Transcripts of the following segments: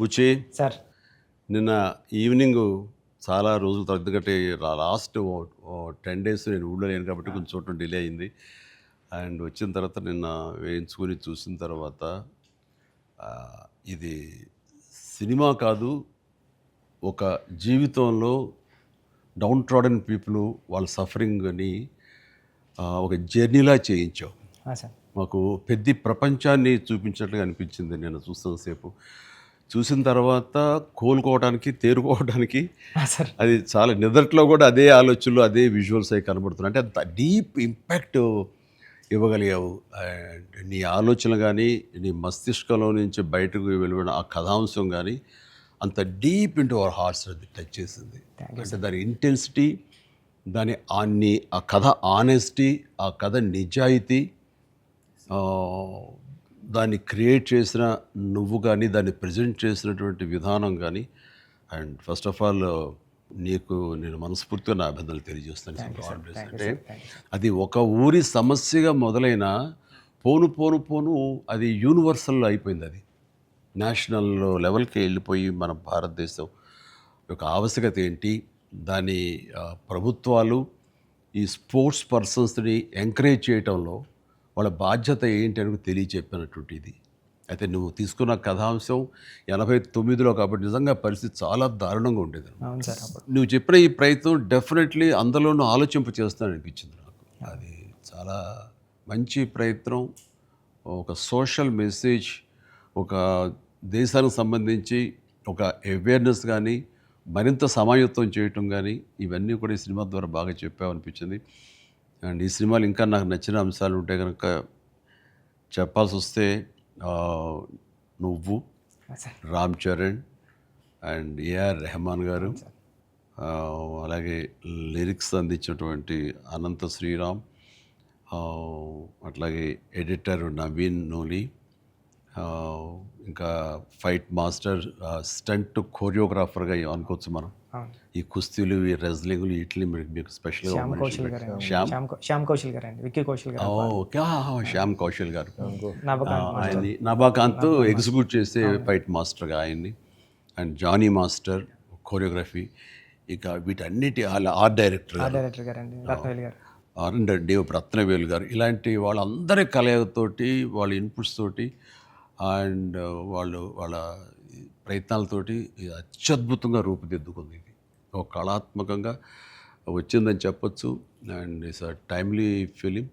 బుచ్చి sir. నిన్న evening చాలా రోజుల తర్వాత, ఎందుకంటే లాస్ట్ 10 days నేను ఊళ్ళో లేను కాబట్టి కొంచెం చూడటం డిలే అయింది. అండ్ వచ్చిన తర్వాత నిన్న వేయించుకొని చూసిన తర్వాత ఆ, ఇది సినిమా కాదు, ఒక జీవితంలో డౌన్ ట్రాడన్ పీపుల్ వాళ్ళ సఫరింగ్ అని ఒక జర్నీలా చేయించావు. సార్. మాకు పెద్ద ప్రపంచాన్ని చూపించినట్లుగా అనిపించింది నేను చూస్తున్నంతసేపు. చూసిన తర్వాత కోలుకోవడానికి, తేరుకోవడానికి సార్. అది చాలా నిద్రలో కూడా అదే ఆలోచనలు, అదే విజువల్స్ అవి కనబడుతున్నాయి. అంటే అంత డీప్ ఇంపాక్ట్ ఇవ్వగలిగావు. అండ్ నీ ఆలోచనలు కానీ, నీ మస్తిష్కంలో నుంచి బయటకు వెలువడిన ఆ కథాంశం కానీ అంత డీప్ ఇంటూ అవర్ హార్ట్స్ అది టచ్ చేసింది. అంటే దాని ఇంటెన్సిటీ, దాని ఆ కథ ఆనెస్టీ, ఆ కథ నిజాయితీ, దాన్ని క్రియేట్ చేసిన నువ్వు కానీ, దాన్ని ప్రజెంట్ చేసినటువంటి విధానం కానీ, అండ్ ఫస్ట్ ఆఫ్ ఆల్ నీకు నేను మనస్ఫూర్తిగా నా అభినందనలు తెలియజేస్తాను. అంటే అది ఒక ఊరి సమస్యగా మొదలైన పోను పోను పోను అది యూనివర్సల్ అయిపోయింది. అది నేషనల్ లెవెల్కి వెళ్ళిపోయి మన భారతదేశం యొక్క ఆవశ్యకత ఏంటి, దాని ప్రభుత్వాలు ఈ స్పోర్ట్స్ పర్సన్స్ని ఎంకరేజ్ చేయటంలో వాళ్ళ బాధ్యత ఏంటి అని తెలియచెప్పినటువంటి ఇది. అయితే నువ్వు తీసుకున్న కథాంశం 89లో కాబట్టి నిజంగా పరిస్థితి చాలా దారుణంగా ఉండేది. నువ్వు చెప్పిన ఈ ప్రయత్నం డెఫినెట్లీ అందులోనూ ఆలోచింప చేస్తానని అనిపించింది నాకు. అది చాలా మంచి ప్రయత్నం. ఒక సోషల్ మెసేజ్, ఒక దేశానికి సంబంధించి ఒక అవేర్నెస్ కానీ, మరింత సమాయత్తం చేయటం కానీ, ఇవన్నీ కూడా ఈ సినిమా ద్వారా బాగా చెప్పావనిపించింది. అండ్ ఈ సినిమాలు ఇంకా నాకు నచ్చిన అంశాలు ఉంటే కనుక చెప్పాల్సి వస్తే నువ్వు, రామ్ చరణ్ అండ్ ఏఆర్ రెహమాన్ గారు, అలాగే లిరిక్స్ అందించినటువంటి అనంత శ్రీరామ్, అట్లాగే ఎడిటర్ నవీన్ నూలి, ఇంకా ఫైట్ మాస్టర్, స్టంట్ కోరియోగ్రాఫర్గా అనుకోవచ్చు మనం. ఈ కుస్తీలు, ఈ రెజ్లింగ్లు, వీటిని మీకు స్పెషల్గా శ్యామ్ కౌశల్ గారు అండి, విక్కీ కౌశల్ గారు. ఓకే, శ్యామ్ కౌశల్ గారు, ఆయన్ని నభాకాంత్ ఎగ్జిక్యూట్ చేసే ఫైట్ మాస్టర్గా ఆయన్ని, అండ్ జానీ మాస్టర్ కోరియోగ్రఫీ, ఇక వీటన్నిటి ఆర్ట్ డైరెక్టర్ గారు రత్నవేలు గారు, ఇలాంటి వాళ్ళందరి కలయికతోటి, వాళ్ళ ఇన్పుట్స్ తోటి అండ్ వాళ్ళ ప్రయత్నాలతోటి అత్యద్భుతంగా రూపుదిద్దుకుంది. ఇది ఒక కళాత్మకంగా వచ్చిందని చెప్పచ్చు. And it's a timely film.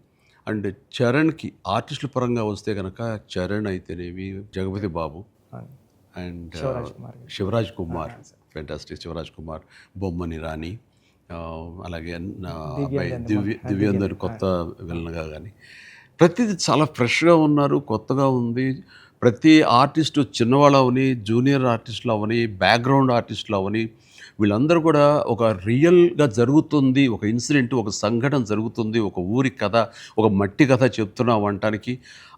అండ్ చరణ్కి ఆర్టిస్టుల పరంగా వస్తే కనుక చరణ్ అయితేనేవి, జగపతి బాబు అండ్ శివరాజ్ కుమార్, ఫెంటాస్టిక్ శివరాజ్ కుమార్, బొమ్మని రాణి, అలాగే అబ్బాయి దివ్యందర్ కొత్త విలన్గా కానీ ప్రతిదీ చాలా ఫ్రెష్గా ఉన్నారు, కొత్తగా ఉంది. ప్రతి ఆర్టిస్టు చిన్నవాళ్ళు అవని, జూనియర్ ఆర్టిస్టులు అవని, బ్యాక్గ్రౌండ్ ఆర్టిస్టులు అవని, వీళ్ళందరూ కూడా ఒక రియల్గా జరుగుతుంది, ఒక ఇన్సిడెంట్, ఒక సంఘటన జరుగుతుంది, ఒక ఊరి కథ, ఒక మట్టి కథ చెప్తున్నాం అనటానికి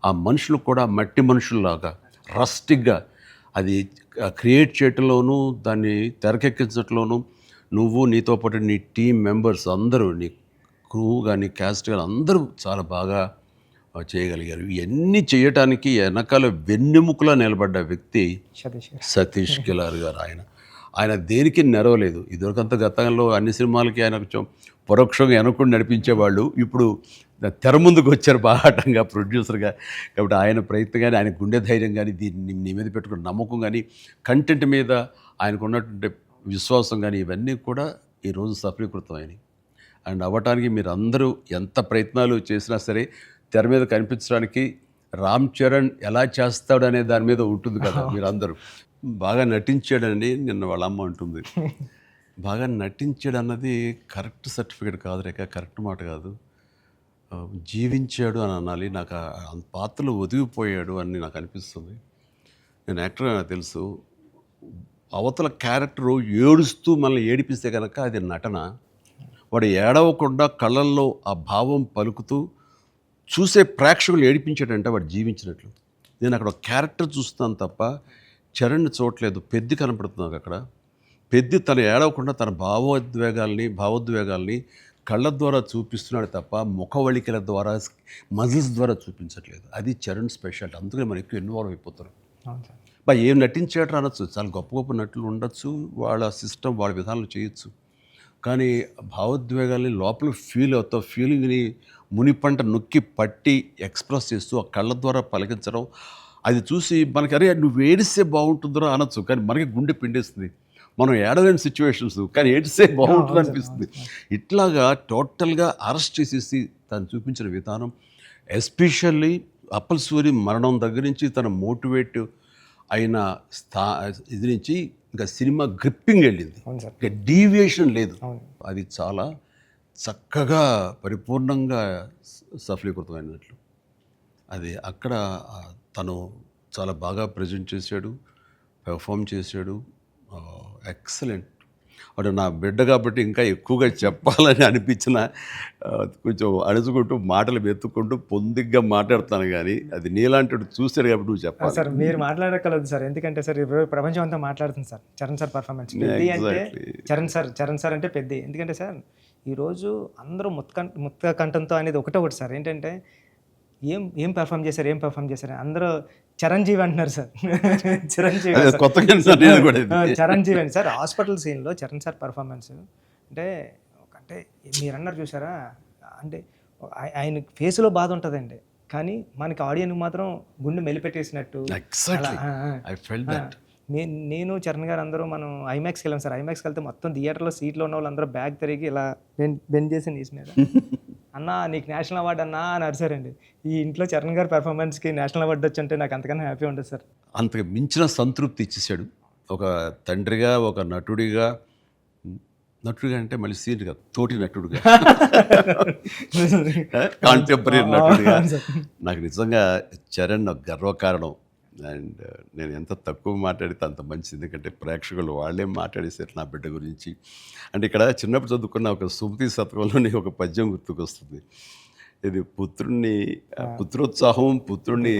ఆ మనుషులు కూడా మట్టి మనుషుల్లాగా రస్టిక్గా అది క్రియేట్ చేయటంలోనూ, దాన్ని తెరకెక్కించడంలోనూ నువ్వు, నీతో పాటు నీ టీం మెంబర్స్ అందరూ, నీ క్రూ కానీ, క్యాస్ట్ కానీ అందరూ చాలా బాగా చేయగలిగారు. ఇవన్నీ చేయటానికి వెనకాల వెన్నెముకలా నిలబడ్డ వ్యక్తి సతీష్ కిలార్ గారు. ఆయన దేనికి నెరవలేదు. ఇదివరకంత గతంలో అన్ని సినిమాలకి ఆయన కొంచెం పరోక్షంగా వెనకుండా నడిపించేవాళ్ళు. ఇప్పుడు తెర ముందుకు వచ్చారు బాహాటంగా ప్రొడ్యూసర్గా. కాబట్టి ఆయన ప్రయత్నం కానీ, ఆయన గుండె ధైర్యం కానీ, దీన్ని నీ మీద పెట్టుకున్న నమ్మకం కానీ, కంటెంట్ మీద ఆయనకు ఉన్నటువంటి విశ్వాసం కానీ, ఇవన్నీ కూడా ఈరోజు సఫలీకృతం అయినాయి. అండ్ అవ్వటానికి మీరు అందరూ ఎంత ప్రయత్నాలు చేసినా సరే తెర మీద కనిపించడానికి రామ్ చరణ్ ఎలా చేస్తాడు అనే దాని మీద ఉంటుంది కదా. మీరు అందరూ బాగా నటించాడని నిన్న వాళ్ళ అమ్మ అంటుంది. బాగా నటించాడు అన్నది కరెక్ట్ సర్టిఫికేట్ కాదు రేఖ, కరెక్ట్ మాట కాదు. జీవించాడు అని అనాలి. నాకు ఆ పాత్రలు ఒదిగిపోయాడు అని నాకు అనిపిస్తుంది. నేను యాక్టర్ నాకు తెలుసు. అవతల క్యారెక్టరు ఏడుస్తూ మనల్ని ఏడిపిస్తే కనుక అది నటన. వాడు ఏడవకుండా కళ్ళల్లో ఆ భావం పలుకుతూ చూసే ప్రేక్షకులు ఏడిపించాడంటే వాడు జీవించినట్లు. నేను అక్కడ ఒక క్యారెక్టర్ చూస్తున్నాను తప్ప చరణ్ని చూడలేదు. పెద్ది కనపడుతున్నాను అక్కడ. పెద్ది తను ఏడవకుండా తన భావోద్వేగాల్ని కళ్ళ ద్వారా చూపిస్తున్నాడు తప్ప ముఖవళికల ద్వారా, మజిల్స్ ద్వారా చూపించట్లేదు. అది చరణ్ స్పెషాలిటీ. అందుకని మనం ఎక్కువ ఇన్వాల్వ్ అయిపోతారు. ఏం నటించాడు అనొచ్చు, చాలా గొప్ప గొప్ప నటులు ఉండొచ్చు, వాళ్ళ సిస్టమ్ వాళ్ళ విధానాలు చేయొచ్చు. కానీ భావోద్వేగాల్ని లోపల ఫీల్ అవుతావు, ఫీలింగ్ని మునిపంట నొక్కి పట్టి ఎక్స్ప్రెస్ చేస్తూ ఆ కళ్ళ ద్వారా పలికించడం, అది చూసి మనకి అరే నువ్వు ఏడిస్తే బాగుంటుందిరా అనొచ్చు, కానీ మనకి గుండె పిండేస్తుంది. మనం ఏడలేని సిచ్యువేషన్స్, కానీ ఏడిస్తే బాగుంటుంది అనిపిస్తుంది. ఇట్లాగా టోటల్గా అరెస్ట్ చేసేసి తను చూపించిన విధానం, ఎస్పెషల్లీ అప్పల్ సూరి మరణం దగ్గర నుంచి తన మోటివేట్ అయిన ఇది నుంచి ఇంకా సినిమా గ్రిప్పింగ్ వెళ్ళింది, అవును సార్. ఇంకా డీవియేషన్ లేదు. అవును. అది చాలా చక్కగా పరిపూర్ణంగా సఫలీకృతమైనట్లు. అది అక్కడ తను చాలా బాగా ప్రజెంట్ చేశాడు, పెర్ఫామ్ చేశాడు. ఎక్సలెంట్. అంటే నా బిడ్డ కాబట్టి ఇంకా ఎక్కువగా చెప్పాలని అనిపించిన కొంచెం అడుచుకుంటూ మాటలు వెతుక్కుంటూ పొందిగ్గా మాట్లాడుతాను, కానీ అది నీలాంటి చూశాడు కాబట్టి నువ్వు చెప్పాలి. సార్ మీరు మాట్లాడగలదు సార్, ఎందుకంటే సార్ ఇప్పుడు ప్రపంచం అంతా మాట్లాడుతుంది సార్ చరణ్ సార్ పర్ఫార్మెన్స్. పెద్ద అంటే చరణ్ సార్ అంటే పెద్ద. ఎందుకంటే సార్ ఈరోజు అందరూ ముత్త కంఠంతో అనేది ఒకటి సార్, ఏంటంటే ఏం పెర్ఫామ్ చేశారు అందరూ చిరంజీవి అంటున్నారు సార్. చిరంజీవి అండి సార్. హాస్పిటల్ సీన్లో చరణ్ సార్ పర్ఫార్మెన్స్ అంటే మీరు అన్నారు చూసారా, అంటే ఆయన ఫేస్లో బాధ ఉంటుందండి, కానీ మనకి ఆడియన్కి మాత్రం గుండె మెలిపెట్టేసినట్టు. నేను చరణ్ గారు అందరూ మనం ఐమాక్స్కి వెళ్ళాం సార్. ఐమాక్స్కి వెళ్తే మొత్తం థియేటర్లో సీట్లో ఉన్న వాళ్ళందరూ బ్యాగ్ తిరిగి ఇలా బెండ్ చేసి నీస్ మీద అన్నా నీకు నేషనల్ అవార్డు అన్నా అని అరిసారండి. ఈ ఇంట్లో చరణ్ గారి పెర్ఫార్మెన్స్కి నేషనల్ అవార్డు వచ్చంటే నాకు అంతకన్నా హ్యాపీ ఉంటుంది సార్. అంతకు మించిన సంతృప్తి ఇచ్చేసాడు. ఒక తండ్రిగా, ఒక నటుడిగా అంటే మళ్ళీ సీన్ కాదు, తోటి నటుడుగా, కాంటెంపరీ నటుడిగా నాకు నిజంగా చరణ్ గర్వకారణం. అండ్ నేను ఎంత తక్కువ మాట్లాడితే అంత మంచిది, ఎందుకంటే ప్రేక్షకులు వాళ్ళే మాట్లాడేసారు నా బిడ్డ గురించి. అంటే ఇక్కడ చిన్నప్పుడు చదువుకున్న ఒక సుమతి శతకంలోని ఒక పద్యం గుర్తుకొస్తుంది. ఇది పుత్రోత్సాహం పుత్రుణ్ణి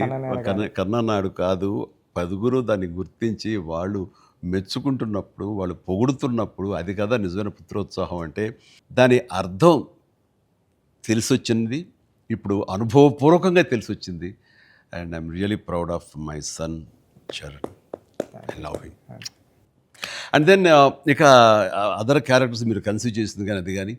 కన్ననాడు కాదు, పదుగురు దాన్ని గుర్తించి వాళ్ళు మెచ్చుకుంటున్నప్పుడు, వాళ్ళు పొగుడుతున్నప్పుడు, అది కదా నిజమైన పుత్రోత్సాహం అంటే. దాని అర్థం తెలిసొచ్చింది, ఇప్పుడు అనుభవపూర్వకంగా తెలిసొచ్చింది. And I'm really proud of my son, Charan. I love him. And then ఇక అదర్ క్యారెక్టర్స్ మీరు కన్సిడర్ చేసింది కానీ అది కానీ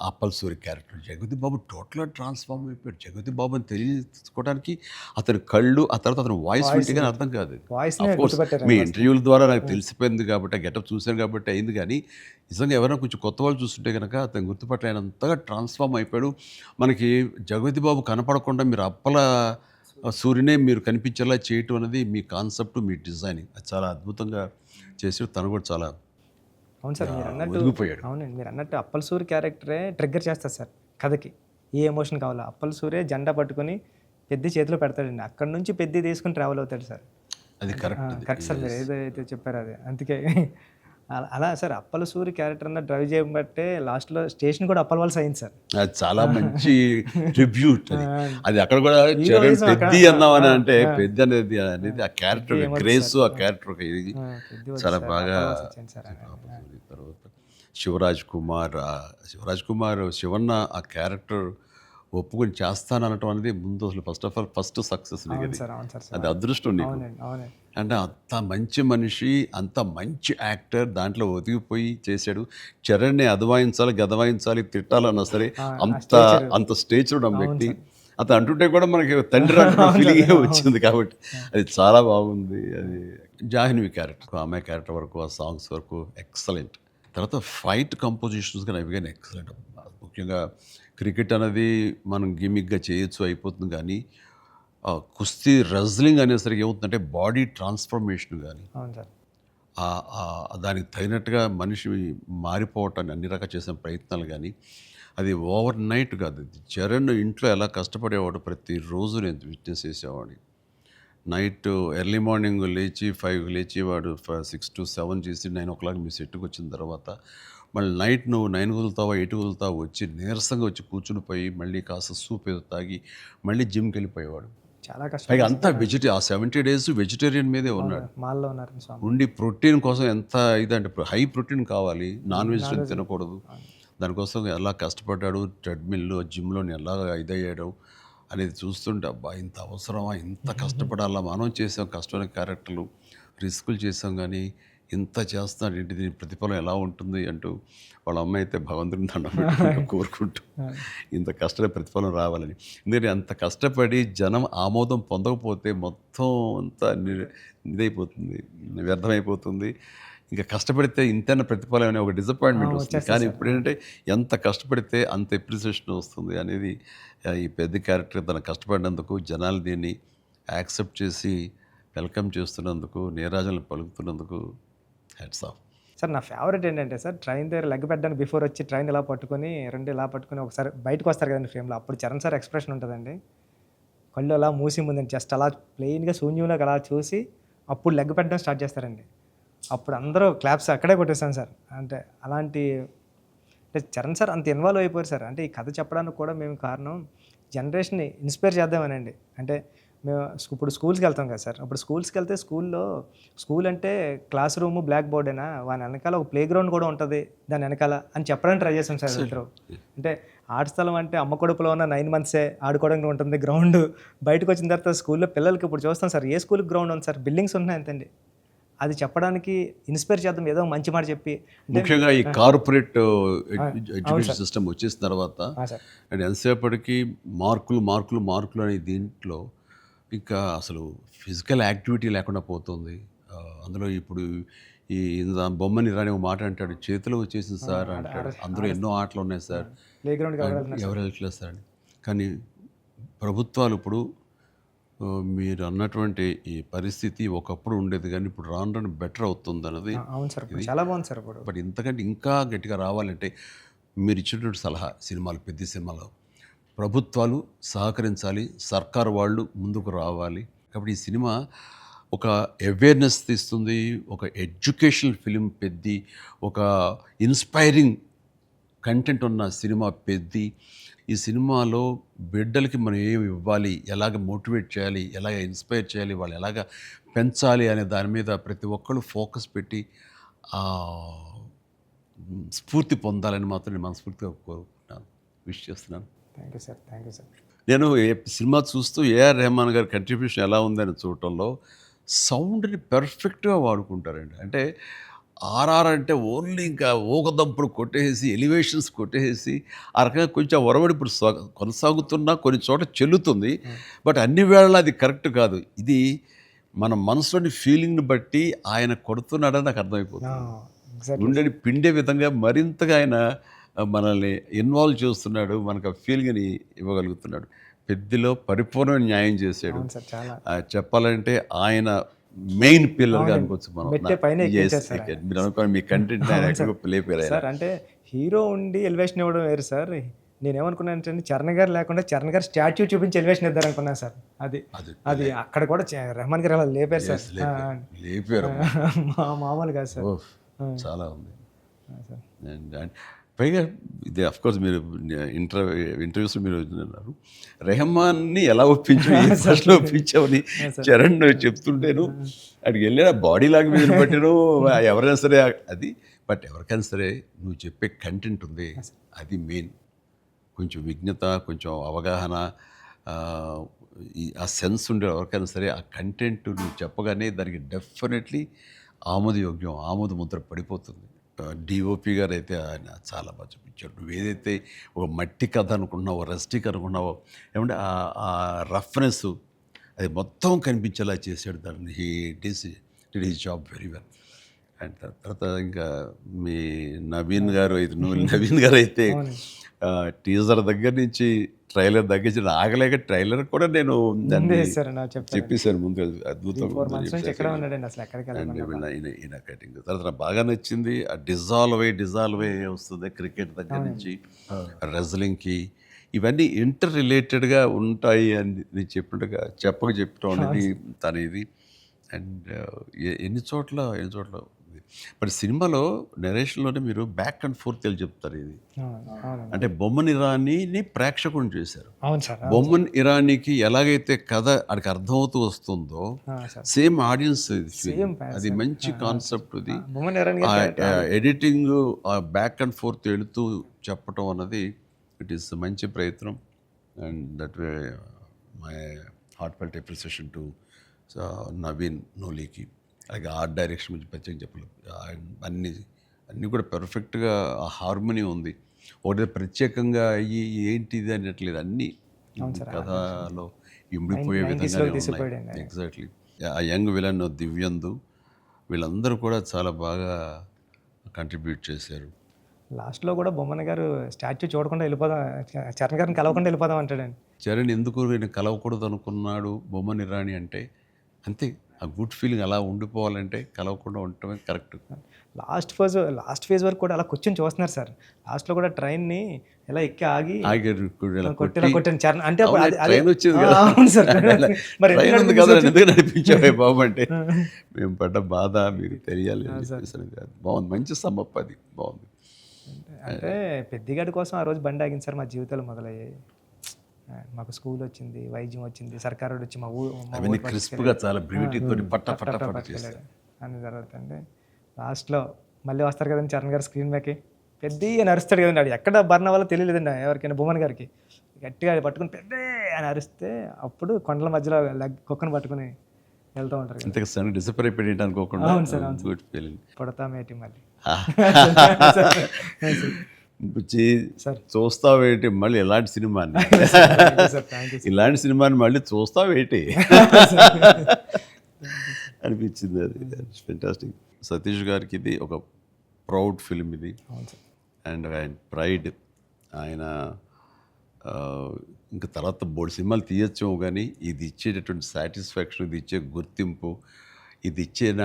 అప్పల్ సూరి క్యారెక్టర్ జగపతి బాబు టోటల్గా ట్రాన్స్ఫార్మ్ అయిపోయాడు. జగపతి బాబు అని తెలియకోవడానికి అతని కళ్ళు, ఆ తర్వాత అతని వాయిస్ వింటే కానీ అర్థం కాదు. మీ ఇంటర్వ్యూల ద్వారా నాకు తెలిసిపోయింది కాబట్టి, ఆ గెటప్ చూశాను కాబట్టి అయింది, కానీ నిజంగా ఎవరైనా కొంచెం కొత్త వాళ్ళు చూస్తుంటే కనుక అతను గుర్తుపట్టలేనంతగా ట్రాన్స్ఫార్మ్ అయిపోయాడు. మనకి జగపతి బాబు కనపడకుండా మీరు అప్పల సూర్యునే మీరు కనిపించేలా చేయటం అనేది మీ కాన్సెప్ట్, మీ డిజైనింగ్, అది చాలా అద్భుతంగా చేసి తను కూడా చాలా అవును సార్. మీరు అన్నట్టు ఒదిగిపోయాడు. అవునండి, మీరు అన్నట్టు అప్పల్ సూరి క్యారెక్టరే ట్రిగ్గర్ చేస్తారు సార్ కథకి. ఏ ఎమోషన్ కావాలో అప్పల్ సూరే జెండా పట్టుకొని పెద్ద చేతిలో పెడతాడండి, అక్కడ నుంచి పెద్ద తీసుకుని ట్రావెల్ అవుతాడు సార్. అది కరెక్ట్ సార్, మీరు ఏదైతే చెప్పారో అది. అందుకే అలా సార్ అప్పల సూరి క్యారెక్టర్ అన్న డ్రైవ్ చేయబట్టే లాస్ట్లో స్టేషన్ కూడా అప్పల వాళ్ళ అయింది సార్. అది చాలా మంచి ట్రిబ్యూట్. అది అక్కడ కూడా చరణ్ పెద్ద అన్నామని అంటే పెద్ద అనేది ఆ క్యారెక్టర్ గ్రేస్, ఆ క్యారెక్టర్ చాలా బాగా. తర్వాత శివరాజ్ కుమార్ శివన్న ఆ క్యారెక్టర్ ఒప్పుకొని చేస్తాననటం అనేది ముందు అసలు ఫస్ట్ సక్సెస్ నీకు, అది అదృష్టం నీకు. అంటే అంత మంచి మనిషి, అంత మంచి యాక్టర్, దాంట్లో ఒదిగిపోయి చేశాడు. చరణ్ని అదవాయించాలి, గదవాయించాలి, తిట్టాలన్నా సరే అంత స్టేజ్ ఉన్న వ్యక్తి. అతను అంటుంటే కూడా మనకి తండ్రి ఫీలింగ్ వచ్చింది కాబట్టి అది చాలా బాగుంది. అది జాహ్నవి క్యారెక్టర్, ఆమె క్యారెక్టర్ వరకు, ఆ సాంగ్స్ వరకు ఎక్సలెంట్. తర్వాత ఫైట్ కంపోజిషన్స్ కానీ అవి కానీ ఎక్సలెంట్. ముఖ్యంగా క్రికెట్ అనేది మనం గిమిక్గా చేయొచ్చు, అయిపోతుంది, కానీ కుస్తీ రెజ్లింగ్ అనేసరికి ఏమవుతుందంటే బాడీ ట్రాన్స్ఫర్మేషన్ కానీ దానికి తగినట్టుగా మనిషి మారిపోవటాన్ని అన్ని రకాల చేసిన ప్రయత్నాలు కానీ, అది ఓవర్ నైట్ కాదు. చరణ్ ఇంట్లో ఎలా కష్టపడేవాడు, ప్రతిరోజు నేను విట్నెస్ చేసేవాడిని. నైట్ ఎర్లీ మార్నింగ్ లేచి 5 లేచి వాడు 6 to 7 చేసి 9 o'clock మీ సెట్కి వచ్చిన తర్వాత మళ్ళీ నైట్ నువ్వు 9 కుదులుతావా 8 కుదులుతావా వచ్చి నీరసంగా వచ్చి కూర్చుని పోయి మళ్ళీ కాస్త సూప్ ఏదో తాగి మళ్ళీ జిమ్కి వెళ్ళిపోయేవాడు. చాలా కష్టం. పైగా అంతా ఆ 70 days వెజిటేరియన్ మీదే ఉన్నాడు. ఉండి ప్రోటీన్ కోసం ఎంత ఇదంటే హై ప్రోటీన్ కావాలి, నాన్ వెజిటేరియన్ తినకూడదు. దానికోసం ఎలా కష్టపడ్డాడు, ట్రెడ్మిల్లో జిమ్లో ఎలా ఇదయ్యాడు, అనేది చూస్తుంటే అబ్బా ఇంత అవసరమా, ఇంత కష్టపడాలా, మనం చేసాం కష్టమైన క్యారెక్టర్లు, రిస్కులు చేసాం, కానీ ఇంత చేస్తున్నాడు ఏంటి, దీని ప్రతిఫలం ఎలా ఉంటుంది అంటూ వాళ్ళ అమ్మ అయితే భగవంతుడిని దండం పెట్టుకుంటూ కోరుకుంటూ ఇంత కష్ట ప్రతిఫలం రావాలని. ఎందుకంటే అంత కష్టపడి జనం ఆమోదం పొందకపోతే మొత్తం అంతా ఇదైపోతుంది, వ్యర్థమైపోతుంది. ఇంకా కష్టపడితే ఇంతైనా ప్రతిఫలం అనే ఒక డిసప్పాయింట్మెంట్ వస్తుంది. కానీ ఇప్పుడు ఏంటంటే ఎంత కష్టపడితే అంత ఎప్రిసియేషన్ వస్తుంది అనేది ఈ పెద్ద క్యారెక్టర్ తన కష్టపడినందుకు, జనాలు దీన్ని యాక్సెప్ట్ చేసి వెల్కమ్ చేస్తున్నందుకు, నీరాజనలు పలుకుతున్నందుకు హ్యాట్స్ ఆఫ్. సార్ నా ఫేవరెట్ ఏంటంటే సార్, ట్రైన్ దగ్గర లెగ్ పెట్టడానికి బిఫోర్ వచ్చి ట్రైన్ ఇలా పట్టుకొని రెండు ఇలా పట్టుకొని ఒకసారి బయటకు వస్తారు కదండి ఫ్రేమ్లో, అప్పుడు చరణ్ సార్ ఎక్స్ప్రెషన్ ఉంటుందండి, కళ్ళు అలా మూసి ముందండి జస్ట్ అలా ప్లెయిన్గా శూన్యంలోకి అలా చూసి అప్పుడు లెగ్ పెట్టడం స్టార్ట్ చేస్తారండి. అప్పుడు అందరూ క్లాప్స్ అక్కడే కొట్టేస్తాను సార్. అంటే అలాంటి అంటే చరణ్ సార్ అంత ఇన్వాల్వ్ అయిపోయారు సార్. అంటే ఈ కథ చెప్పడానికి కూడా మేము కారణం జనరేషన్ని ఇన్స్పైర్ చేద్దామనండి. అంటే మేము ఇప్పుడు స్కూల్స్కి వెళ్తాం కదా సార్, అప్పుడు స్కూల్స్కి వెళ్తే స్కూల్ అంటే క్లాస్ రూమ్ బ్లాక్ బోర్డేనా, వాని వెనకాల ఒక ప్లే గ్రౌండ్ కూడా ఉంటుంది దాని వెనకాల అని చెప్పడానికి ట్రై చేస్తాం సార్ ఇద్దరు. అంటే ఆట స్థలం అంటే అమ్మ కడుపులో ఉన్న 9 months ఆడుకోవడానికి ఉంటుంది గ్రౌండ్. బయటకు వచ్చిన తర్వాత స్కూల్లో పిల్లలకి ఇప్పుడు చూస్తాం సార్, ఏ స్కూల్కి గ్రౌండ్ ఉంది సార్, బిల్డింగ్స్ ఉన్నాయి అంతండి. అది చెప్పడానికి ఇన్స్పైర్ చేద్దాం, ఏదో మంచి మాట చెప్పి. ముఖ్యంగా ఈ కార్పొరేట్ ఎడ్యుకేషన్ సిస్టమ్ వచ్చేసిన తర్వాత అండ్ ఎంతసేపటికి మార్కులు అనే దీంట్లో ఇంకా అసలు ఫిజికల్ యాక్టివిటీ లేకుండా పోతుంది. అందులో ఇప్పుడు ఈ బొమ్మని రాని ఒక మాట అంటాడు, చేతిలో వచ్చేసింది సార్ అంటాడు, అందులో ఎన్నో ఆటలు ఉన్నాయి సార్, ప్లే గ్రౌండ్ ఎవరు వెళ్ళట్లేదు సార్ అని. కానీ ప్రభుత్వాలు ఇప్పుడు మీరు అన్నటువంటి ఈ పరిస్థితి ఒకప్పుడు ఉండేది, కానీ ఇప్పుడు రాను బెటర్ అవుతుంది అన్నది. అవును సార్, చాలా బాగుంది సార్ ఇప్పుడు. బట్ ఇంతకంటే ఇంకా గట్టిగా రావాలంటే మీరు ఇచ్చినటువంటి సలహా, సినిమాలు పెద్ద సినిమాలో ప్రభుత్వాలు సహకరించాలి, సర్కారు వాళ్ళు ముందుకు రావాలి. కాబట్టి ఈ సినిమా ఒక అవేర్నెస్ తీస్తుంది, ఒక ఎడ్యుకేషనల్ ఫిలిం పెద్ది, ఒక ఇన్స్పైరింగ్ కంటెంట్ ఉన్న సినిమా పెద్ది. ఈ సినిమాలో బిడ్డలకి మనం ఏమి ఇవ్వాలి, ఎలాగ మోటివేట్ చేయాలి, ఎలాగ ఇన్స్పైర్ చేయాలి, వాళ్ళు ఎలాగ పెంచాలి అనే దాని మీద ప్రతి ఒక్కళ్ళు ఫోకస్ పెట్టి స్ఫూర్తి పొందాలని మాత్రం నేను మనస్ఫూర్తిగా కోరుకుంటున్నాను, విష్ చేస్తున్నాను. Thank you sir, thank you sir. నేను సినిమా చూస్తూ ఏఆర్ రెహమాన్ గారి కంట్రిబ్యూషన్ ఎలా ఉందని చూడటంలో సౌండ్ని పెర్ఫెక్ట్గా వాడుకుంటారండి. అంటే ఆర్ఆర్ అంటే ఓన్లీ ఇంకా ఊకదంపుడు కొట్టేసి, ఎలివేషన్స్ కొట్టేసి ఆ రకంగా కొంచెం ఒరవడి ఇప్పుడు కొనసాగుతున్నా కొన్ని చోట చెల్లుతుంది. బట్ అన్ని వేళలా అది కరెక్ట్ కాదు. ఇది మన మనసులోని ఫీలింగ్ని బట్టి ఆయన కొడుతున్నాడని నాకు అర్థమైపోతుంది. గుండెని పిండే విధంగా మరింతగా ఆయన మనల్ని ఇన్వాల్వ్ చేస్తున్నాడు, మనకు ఆ ఫీలింగ్ని ఇవ్వగలుగుతున్నాడు. పెద్దలో పరిపూర్ణమైన న్యాయం చేశాడు. చెప్పాలంటే ఆయన మెయిన్ పిల్లర్గా అనుకోవచ్చు మనం. మీరు అనుకోండి మీ కంటెంట్ సార్, అంటే హీరో ఉండి ఎలివేషన్ ఇవ్వడం వేరు సార్. నేనేమనుకున్నాను, చరణ్ గారు లేకుండా చరణ్ గారు స్టాచ్యూ చూపించి ఎలివేషన్ ఇద్దారు అనుకున్నాను సార్. అది అక్కడ కూడా రెహమాన్ గారు అలా లేపారు సార్, లేపారు మామూలు కాదు సార్, చాలా ఉంది. పైగా ఇది అఫ్కోర్స్ మీరు ఇంటర్వ్యూస్లో మీరు అన్నారు, రెహమాన్ని ఎలా ఒప్పించావని చరణ్ చెప్తుంటేను అక్కడికి వెళ్ళిన బాడీ లాంగ్వేజ్ బట్టిను ఎవరైనా సరే అది. బట్ ఎవరికైనా సరే నువ్వు చెప్పే కంటెంట్ ఉంది, అది మెయిన్. కొంచెం విజ్ఞత, కొంచెం అవగాహన, ఆ సెన్స్ ఉండే ఎవరికైనా సరే ఆ కంటెంట్ నువ్వు చెప్పగానే దానికి డెఫినెట్లీ ఆమోదయోగ్యం, ఆమోద ముద్ర పడిపోతుంది. డిఓపి గారు అయితే ఆయన చాలా బాగా చూపించాడు. నువ్వు ఏదైతే ఒక మట్టి కథ అనుకున్నావో, రస్టిక్ అనుకున్నావో, ఏమంటే ఆ రఫ్నెస్ అది మొత్తం కనిపించేలా చేశాడు దాన్ని. Did his job very well. And తర్వాత ఇంకా మీ నవీన్ గారు అయితే టీజర్ దగ్గర నుంచి ట్రైలర్ దగ్గర నుంచి ఆగలేక ట్రైలర్ కూడా నేను దాన్ని చెప్పేశాను ముందు, అద్భుతంగా ఈయన కటింగ్. తర్వాత నాకు బాగా నచ్చింది ఆ డిజాల్వ్ అయ్యి వస్తుంది క్రికెట్ దగ్గర నుంచి రెజ్లింగ్కి. ఇవన్నీ ఇంటర్ రిలేటెడ్గా ఉంటాయి అని నేను చెప్పినట్టుగా చెప్పడం అనేది తన ఇది. అండ్ ఎన్ని చోట్ల బట్ సినిమాలో నెరేషన్లోనే మీరు బ్యాక్ అండ్ ఫోర్త్ వెళ్ళి చెప్తారు. ఇది అంటే బొమ్మన్ ఇరానీని ప్రేక్షకుని చేశారు. బొమ్మన్ ఇరానీకి ఎలాగైతే కథ అడికి అర్థమవుతూ వస్తుందో సేమ్ ఆడియన్స్ అది మంచి కాన్సెప్ట్. ఇది ఎడిటింగ్ బ్యాక్ అండ్ ఫోర్త్ వెళుతూ చెప్పటం అన్నది ఇట్ ఈస్ మంచి ప్రయత్నం. And that way my heartfelt appreciation to Naveen నోలీకి. అలాగే ఆర్ట్ డైరెక్షన్ గురించి ప్రత్యేకంగా చెప్పలేదు. అన్నీ కూడా పెర్ఫెక్ట్గా ఆ హార్మోనీ ఉంది. ఒకటి ప్రత్యేకంగా అయ్యి ఏంటిది అనట్లేదు, అన్నీ కథలో ఇమిడిపోయే విధంగానే ఉన్నాయి. ఎగ్జాక్ట్లీ. ఆ యంగ్ విలన్ దివ్యందు వీళ్ళందరూ కూడా చాలా బాగా కంట్రిబ్యూట్ చేశారు. లాస్ట్లో కూడా బొమ్మన గారు స్టాచ్యూ చూడకుండా వెళ్ళిపోదాం, చరణ్ గారిని కలవకుండా వెళ్ళిపోదాం అంటాడండి. చరణ్ ఎందుకు నేను కలవకూడదు అనుకున్నాడు బొమ్మని రాణి అంటే అంతే. ఆ గుడ్ ఫీలింగ్ అలా ఉండిపోవాలంటే కలవకుండా ఉండటమే కరెక్ట్. లాస్ట్ ఫేజ్ వరకు కూడా అలా కూర్చొని చూస్తున్నారు సార్. లాస్ట్లో కూడా ట్రైన్ని ఎలా ఎక్కి ఆగి కొట్టాను చరణ్ అంటే ట్రైన్ వచ్చింది కదా, అవును సార్. మరి ట్రైన్ ఉంది కదా ఎందుకు నడిపించావే బాబు అంటే మేము పడ్డ బాధ మీకు తెలియాలి. బాగుంది, మంచి సమ్మప్, అది బాగుంది. అంటే పెద్దిగాడి కోసం ఆ రోజు బండి ఆగింది సార్. మా జీవితాలు మొదలయ్యాయి. మాకు స్కూల్ వచ్చింది, వైద్యం వచ్చింది, సర్కారు వచ్చి మా అవన్నీ క్రిస్ప్గా చాలా బ్యూటీతో పట్ట అన్ని తర్వాత అండి లాస్ట్లో మళ్ళీ వస్తారు కదండి చరణ్ గారు స్క్రీన్ మీదకి పెద్ద అరుస్తాడు కదండి. అది ఎక్కడ బర్ణ వల్ల తెలియలేదండి ఎవరికైనా. బొమ్మన్ గారికి గట్టిగా పట్టుకుని పెద్ద అని అరిస్తే అప్పుడు కొండల మధ్యలో కుక్కను పట్టుకుని వెళ్తూ ఉంటారు. డిసప్పర్ అయిపోయి అనుకోకుండా గుడ్ ఫీలింగ్. పుడతామేటి మళ్ళీ చూస్తావేటి మళ్ళీ ఇలాంటి సినిమాని ఇలాంటి సినిమాని మళ్ళీ చూస్తావేటి అనిపించింది. అది ఫెంటాస్టిక్. సతీష్ గారికి ఇది ఒక ప్రౌడ్ ఫిల్మ్ ఇది. అండ్ ఆయన ప్రైడ్. ఆయన ఇంకా తర్వాత బోర్డు సినిమాలు తీయచ్చేమో కానీ ఇది ఇచ్చేటటువంటి సాటిస్ఫాక్షన్, ఇది ఇచ్చే గుర్తింపు, ఇది ఇచ్చిన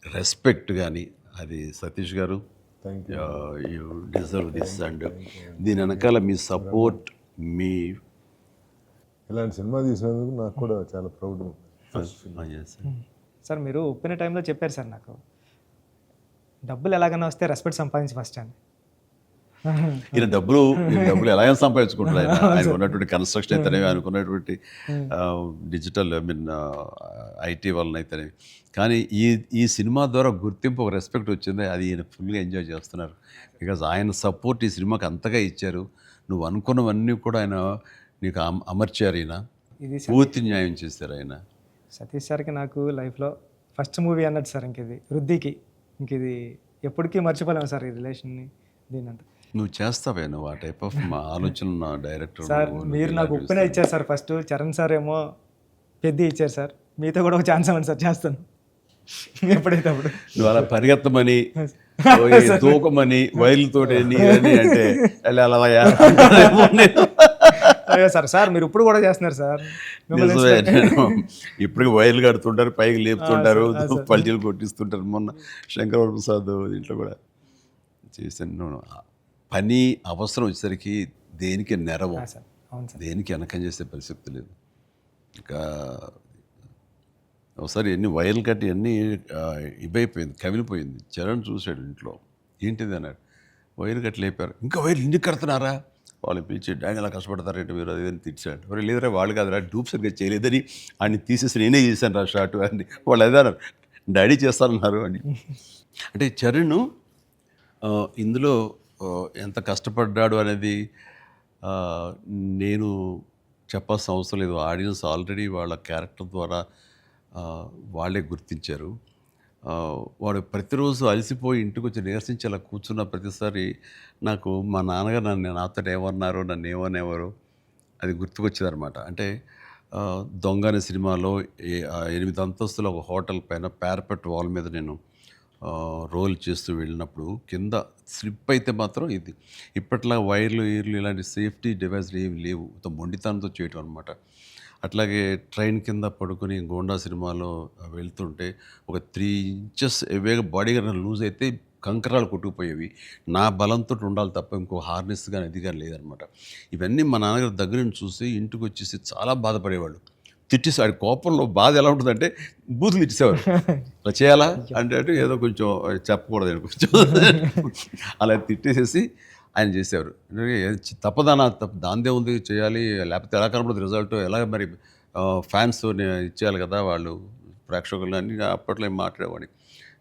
రెస్పెక్ట్ కానీ అది సతీష్ గారు యూ డిజర్వ్ దిస్. అండ్ దీని వెనకాల మీ సపోర్ట్, మీ ఇలాంటి సినిమా తీసినందుకు నాకు కూడా చాలా ప్రౌడ్. సార్ మీరు ఒప్పిన టైంలో చెప్పారు సార్ నాకు, డబ్బులు ఎలాగైనా వస్తే రెస్పెక్ట్ సంపాదించి ఫస్ట్ అని. ఈయన డబ్బులు ఎలాగైనా సంపాదించుకుంటారు. ఆయన ఉన్నటువంటి కన్స్ట్రక్షన్ అయితేనే, అనుకున్నటువంటి డిజిటల్ ఐటీ వలన అయితేనే. కానీ ఈ సినిమా ద్వారా గుర్తింపు, ఒక రెస్పెక్ట్ వచ్చింది. అది ఈయన ఫుల్గా ఎంజాయ్ చేస్తున్నారు. బికాజ్ ఆయన సపోర్ట్ ఈ సినిమాకి అంతగా ఇచ్చారు. నువ్వు అనుకున్నవన్నీ కూడా ఆయన నీకు అమర్చారు. ఈయన పూర్తి న్యాయం చేశారు ఆయన. సతీష్ సార్కి నాకు లైఫ్లో ఫస్ట్ మూవీ అన్నట్టు సార్. ఇది వృద్ధికి ఇది ఎప్పటికీ మర్చిపోలేము సార్ ఈ రిలేషన్ని. దీనంతా నువ్వు చేస్తావే, నువ్వు ఆ టైప్ ఆఫ్ మా ఆలోచన డైరెక్టర్ సార్. మీరు నాకు ఉప్పిన ఇచ్చారు సార్ ఫస్ట్. చరణ్ సార్ ఏమో పెద్ద ఇచ్చారు సార్. మీతో కూడా ఒక ఛాన్స్ అవ్వండి సార్, చేస్తాను ఎప్పుడైతే అప్పుడు. నువ్వు అలా పరిగెత్తమని తూకమని వైర్లతో అంటే అయ్యో సార్ మీరు ఇప్పుడు కూడా చేస్తున్నారు సార్. ఇప్పుడు వైర్లు కడుతుంటారు, పైకి లేపుతుంటారు, పల్టీలు కొట్టిస్తుంటారు. మొన్న శంకర ప్రసాద్ దీంట్లో కూడా చేశాను. పని అవసరం వచ్చేసరికి దేనికి నెరవం, దేనికి వెనకం చేసే పరిస్థితి లేదు. ఇంకా ఒకసారి ఎన్ని వైర్లు కట్టి అన్నీ ఇవైపోయింది, కవిలిపోయింది. చరణ్ చూశాడు ఇంట్లో, ఏంటిది అన్నాడు. వైర్లు కట్టి లేపారు. ఇంకా వైర్లు ఇంటికి కడుతున్నారా? వాళ్ళు పిలిచి డాంగ్ ఎలా కష్టపడతారంటే మీరు అది అని తిట్టాడు. మరి లేదరా వాళ్ళు కాదురా డూప్ సరిగ్గా చేయలేదని ఆయన తీసేసి నేనే చేశాను రా షార్ట్ అని వాళ్ళు అదే అన్నారు. డాడీ చేస్తారన్నారు అని. అంటే చరణ్ ఇందులో ఎంత కష్టపడ్డాడు అనేది నేను చెప్పాల్సిన అవసరం లేదు. ఆడియన్స్ ఆల్రెడీ వాళ్ళ క్యారెక్టర్ ద్వారా వాళ్ళే గుర్తించారు. వాడు ప్రతిరోజు అలసిపోయి ఇంటికి వచ్చి నీరసించి అలా కూర్చున్న ప్రతిసారి నాకు మా నాన్నగారు నాతో ఏమన్నారో, నన్ను ఏమనేవారు అది గుర్తుకొచ్చేదనమాట. అంటే దొంగ అనే సినిమాలో 8 అంతస్తుల ఒక హోటల్ పైన పారపెట్ వాల్ మీద నేను రోల్ చేస్తూ వెళ్ళినప్పుడు కింద స్లిప్ అయితే మాత్రం ఇది ఇప్పట్లా వైర్లు ఇలాంటి సేఫ్టీ డివైస్లు ఏమి లేవు. మొండితనంతో చేయటం అనమాట. అట్లాగే ట్రైన్ కింద పడుకొని గోండా సినిమాలో వెళ్తుంటే ఒక 3 ఇంచెస్ ఎవేగా బాడీ లూజ్ అయితే కంకరాలు కొట్టుకుపోయేవి. నా బలంతో ఉండాలి తప్ప ఇంకో హార్నెస్ కానీ అది కానీ లేదనమాట. ఇవన్నీ మా నాన్నగారి దగ్గర నుంచి చూసి ఇంటికి వచ్చేసి చాలా బాధపడేవాళ్ళు. తిట్టేసి ఆడి కోపంలో బాధ ఎలా ఉంటుందంటే బూతులు తిట్టేసేవారు. అలా చేయాలా అంటే ఏదో కొంచెం చెప్పకూడదు కొంచెం అలా తిట్టేసేసి ఆయన చేసేవారు. తప్పదానా దాందే ఉంది చేయాలి, లేకపోతే ఎలా కనపడదు రిజల్ట్, ఎలాగ మరి ఫ్యాన్స్ ఇచ్చేయాలి కదా వాళ్ళు ప్రేక్షకులు అని అప్పట్లో మాట్లాడేవాడిని.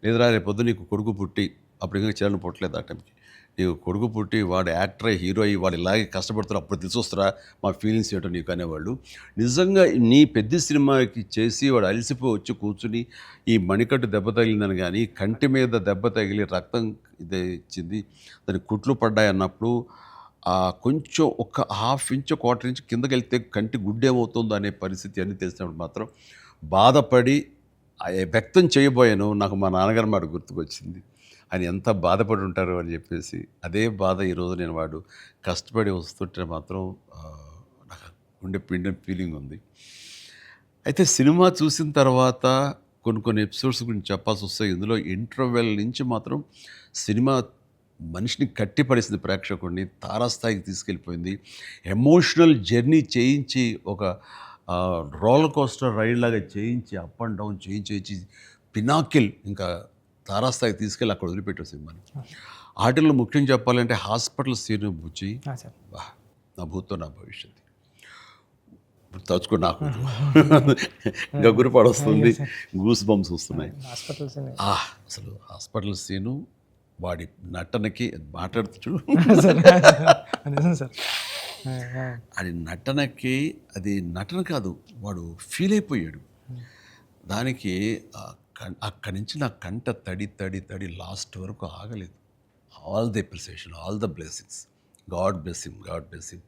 లేదురా రేపు పొద్దు నీకు కొడుకు పుట్టి, అప్పుడు ఇంకా చేయాలని పుట్టలేదు ఆ టైంకి, నీకు కొడుకు పుట్టి వాడు యాక్టర్ అయ్యి హీరో అయ్యి వాడు ఇలాగే కష్టపడుతున్నారు అప్పుడు తెలిసి వస్తారా మా ఫీలింగ్స్ ఏంటో నీకు అనేవాళ్ళు. నిజంగా నీ పెద్ద సినిమాకి చేసి వాడు అలసిపోయి వచ్చి కూర్చుని ఈ మణికట్టు దెబ్బ తగిలిందని కానీ కంటి మీద దెబ్బ తగిలి రక్తం ఇదే ఇచ్చింది దానికి కుట్లు పడ్డాయి అన్నప్పుడు కొంచెం ఒక హాఫ్ ఇంచ్ క్వార్టర్ ఇంచ్ కిందకి వెళ్తే కంటి గుడ్డేమవుతుందో అనే పరిస్థితి అన్నీ తెలిసినప్పుడు మాత్రం బాధపడి వ్యక్తం చేయబోయాను. నాకు మా నాన్నగారు మాట గుర్తుకొచ్చింది. ఆయన ఎంత బాధపడి ఉంటారు అని చెప్పేసి అదే బాధ ఈరోజు నేను వాడు కష్టపడి వస్తుంటే మాత్రం నాకు గుండె పిండిన ఫీలింగ్ ఉంది. అయితే సినిమా చూసిన తర్వాత కొన్ని ఎపిసోడ్స్ గురించి చెప్పాల్సి వస్తాయి. ఇందులో ఇంటర్వెల్ నుంచి మాత్రం సినిమా మనిషిని కట్టిపడేసింది, ప్రేక్షకుడిని తారాస్థాయికి తీసుకెళ్ళిపోయింది. ఎమోషనల్ జర్నీ చేయించి ఒక రోలర్ కోస్టర్ రైడ్ లాగా చేయించి అప్ అండ్ డౌన్ చేయించి పినాకిల్ ఇంకా తారాస్థాయికి తీసుకెళ్ళి అక్కడ వదిలిపెట్టారు సినిమాని. ఆటల్లో ముఖ్యంగా చెప్పాలంటే హాస్పిటల్ సీన్ బుచ్చి బా నా భూతో నా భవిష్యత్తు ఇప్పుడు తలుచుకో నాకు గగురు పడొస్తుంది, గూస్ బంప్స్ వస్తున్నాయి. అసలు హాస్పిటల్ సీను వాడి నటనకి మాట్లాడుతూ అది నటనకి అది నటన కాదు, వాడు ఫీల్ అయిపోయాడు దానికి. అక్కడి నుంచి నా కంట తడి తడి తడి లాస్ట్ వరకు ఆగలేదు. All the appreciation, all the blessings, God bless him, God bless him.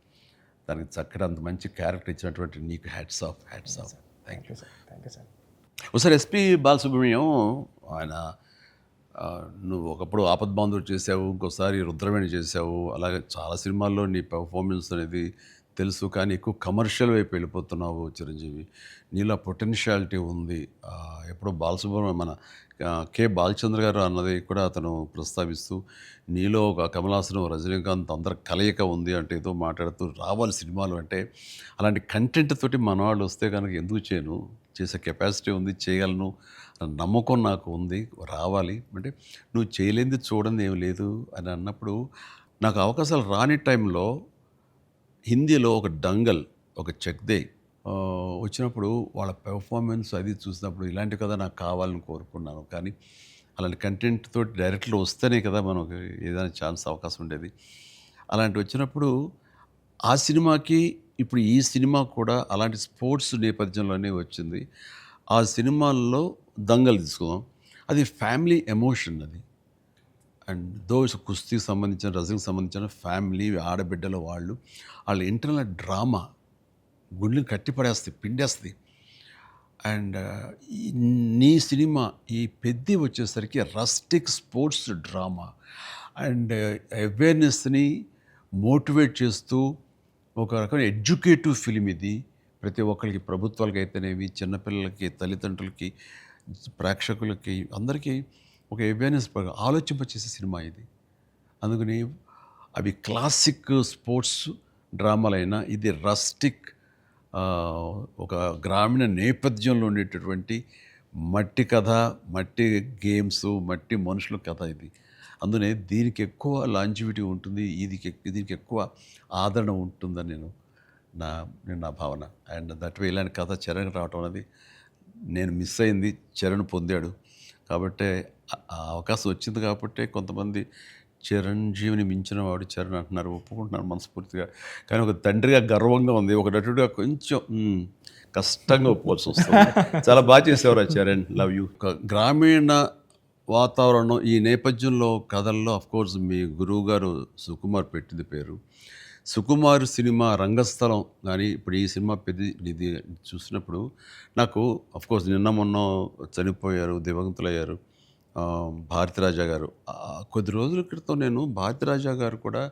దానికి చక్కటి అంత మంచి క్యారెక్టర్ ఇచ్చినటువంటి నీకు hats off, hats off. Thank you sir, thank you sir. ఒకసారి ఎస్పి బాలసుబ్రహ్మణ్యం ఆయన నువ్వు ఒకప్పుడు ఆపద్బాంధవుడు చేసావు, ఇంకోసారి రుద్రవేణి చేసావు, అలాగే చాలా సినిమాల్లో నీ పెర్ఫార్మెన్స్ అనేది తెలుసు. కానీ ఎక్కువ కమర్షియల్ వైపు వెళ్ళిపోతున్నావు చిరంజీవి. నీలో పొటెన్షియాలిటీ ఉంది. ఎప్పుడో బాలసుబ్రహ్మణ్యం మన కె బాలచంద్ర గారు అన్నది కూడా అతను ప్రస్తావిస్తూ నీలో ఒక కమలాసనం రజనీకాంత్ అందరి కలయిక ఉంది అంటే ఏదో మాట్లాడుతూ రావాలి సినిమాలు అంటే. అలాంటి కంటెంట్ తోటి మనవాళ్ళు వస్తే కనుక ఎందుకు చేయను, చేసే కెపాసిటీ ఉంది, చేయగలను నమ్మకం నాకు ఉంది, రావాలి అంటే. నువ్వు చేయలేనిది చూడండి ఏం లేదు అని అన్నప్పుడు నాకు అవకాశాలు రాని టైంలో హిందీలో ఒక డంగల్, ఒక చెక్దే వచ్చినప్పుడు వాళ్ళ పెర్ఫార్మెన్స్ అది చూసినప్పుడు ఇలాంటి కదా నాకు కావాలని కోరుకున్నాను. కానీ అలాంటి కంటెంట్ తోటి డైరెక్ట్లో వస్తేనే కదా మనకు ఏదైనా ఛాన్స్ అవకాశం ఉండేది. అలాంటి వచ్చినప్పుడు ఆ సినిమాకి ఇప్పుడు ఈ సినిమా కూడా అలాంటి స్పోర్ట్స్ నేపథ్యంలోనే వచ్చింది. ఆ సినిమాల్లో దంగల్ తీసుకుందాం, అది ఫ్యామిలీ ఎమోషన్ అది. అండ్ దోస్ కుస్తీకి సంబంధించిన, రజనీకి సంబంధించిన ఫ్యామిలీ ఆడబిడ్డల వాళ్ళ ఇంటర్నల్ డ్రామా గుండెని కట్టిపడేస్తుంది, పిండేస్తుంది. అండ్ నీ సినిమా ఈ పెద్ది వచ్చేసరికి రస్టిక్ స్పోర్ట్స్ డ్రామా అండ్ అవేర్నెస్ని మోటివేట్ చేస్తూ ఒక రకమైన ఎడ్యుకేటివ్ ఫిలిం ఇది. ప్రతి ఒక్కరికి, ప్రభుత్వాలకి అయితేనేవి, చిన్నపిల్లలకి, తల్లిదండ్రులకి, ప్రేక్షకులకి, అందరికీ ఒక అవేర్నెస్ ఆలోచింపచేసే సినిమా ఇది. అందుకని అవి క్లాసిక్ స్పోర్ట్స్ డ్రామాలైనా ఇది రస్టిక్ ఒక గ్రామీణ నేపథ్యంలో ఉండేటటువంటి మట్టి కథ, మట్టి గేమ్స్, మట్టి మనుషుల కథ ఇది. అందునే దీనికి ఎక్కువ లాంజివిటీ ఉంటుంది, దీనికి ఎక్కువ ఆదరణ ఉంటుందని నా భావన. అండ్ దట్ వే ఇలాంటి కథ చరణ్ రావటం అనేది నేను మిస్ అయింది, చరణ్ పొందాడు. కాబట్టి ఆ అవకాశం వచ్చింది కాబట్టి కొంతమంది చిరంజీవిని మించిన వాడు చరణ్ అంటున్నారు, ఒప్పుకుంటున్నారు మనస్ఫూర్తిగా. కానీ ఒక తండ్రిగా గర్వంగా ఉంది, ఒక నటుడిగా కొంచెం కష్టంగా ఒప్పుకోవాల్సి వస్తుంది. చాలా బాగా చేసేవారు చరణ్, లవ్ యూ. గ్రామీణ వాతావరణం ఈ నేపథ్యంలో కథల్లో అఫ్కోర్స్ మీ గురువు గారు సుకుమార్ పెట్టింది పేరు. సుకుమార్ సినిమా రంగస్థలం కానీ ఇప్పుడు ఈ సినిమా ఇది చూసినప్పుడు నాకు అఫ్కోర్స్ నిన్న మొన్న చనిపోయారు, దివంగతులయ్యారు భారతిరాజా గారు. కొద్ది రోజుల క్రితం నేను భారతిరాజా గారు కూడా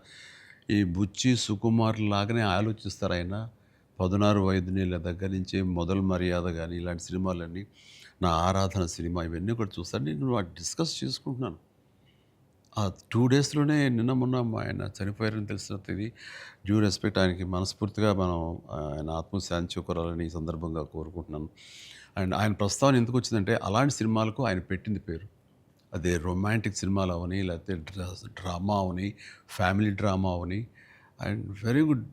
ఈ బుచ్చి సుకుమార్ లాగానే ఆలోచిస్తారు. ఆయన 16 వైద్యుల దగ్గర నుంచి మొదలు మర్యాద కానీ ఇలాంటి సినిమాలన్నీ, నా ఆరాధన సినిమా, ఇవన్నీ కూడా చూస్తాను. నేను వాటి డిస్కస్ చేసుకుంటున్నాను. ఆ 2 డేస్లోనే నిన్న మొన్న ఆయన చనిపోయారని తెలిసినంత ఇది డ్యూ రెస్పెక్ట్ ఆయనకి మనస్ఫూర్తిగా మనం ఆయన ఆత్మశాంతి చేకూరాలని ఈ సందర్భంగా కోరుకుంటున్నాను. అండ్ ఆయన ప్రస్తావన ఎందుకు వచ్చిందంటే అలాంటి సినిమాలకు ఆయన పెట్టింది పేరు. అదే రొమాంటిక్ సినిమాలు అవని, లేకపోతే drama Avani, family drama Avani. And very good.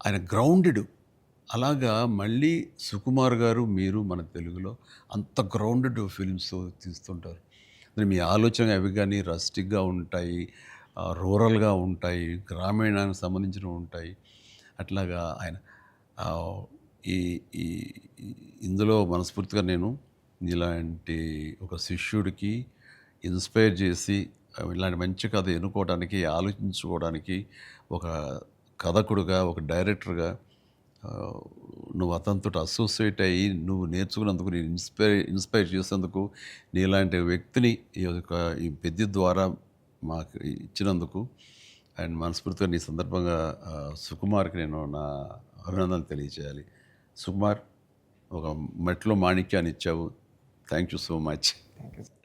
ఆయన గ్రౌండెడ్. అలాగా మళ్ళీ సుకుమార్ గారు, మీరు మన తెలుగులో అంత గ్రౌండెడ్ ఫిల్మ్స్ తీస్తుంటారు. మీ ఆలోచన అవి కానీ రస్టిక్గా ఉంటాయి, రూరల్గా ఉంటాయి, గ్రామీణానికి సంబంధించినవి ఉంటాయి. అట్లాగా ఆయన ఆ, ఈ ఈ ఇందులో మనస్ఫూర్తిగా నేను ఇలాంటి ఒక శిష్యుడికి ఇన్స్పైర్ చేసి ఇలాంటి మంచి కథ ఎన్నుకోవడానికి, ఆలోచించుకోవడానికి ఒక కథకుడుగా, ఒక డైరెక్టర్గా ఆ, నువ్వు అతనితో అసోసియేట్ అయ్యి నువ్వు నేర్చుకున్నందుకు, నేను ఇన్స్పైర్ చేసేందుకు, నీలాంటి వ్యక్తిని ఈ పెద్ద ద్వారా మాకు ఇచ్చినందుకు అండ్ మనస్ఫూర్తిగా నీ సందర్భంగా సుకుమార్కి నేను నా అభినందనలు తెలియజేయాలి. సుకుమార్, ఒక మెట్లో మాణిక్యాన్ని ఇచ్చావు. Thank you so much. Thank you sir.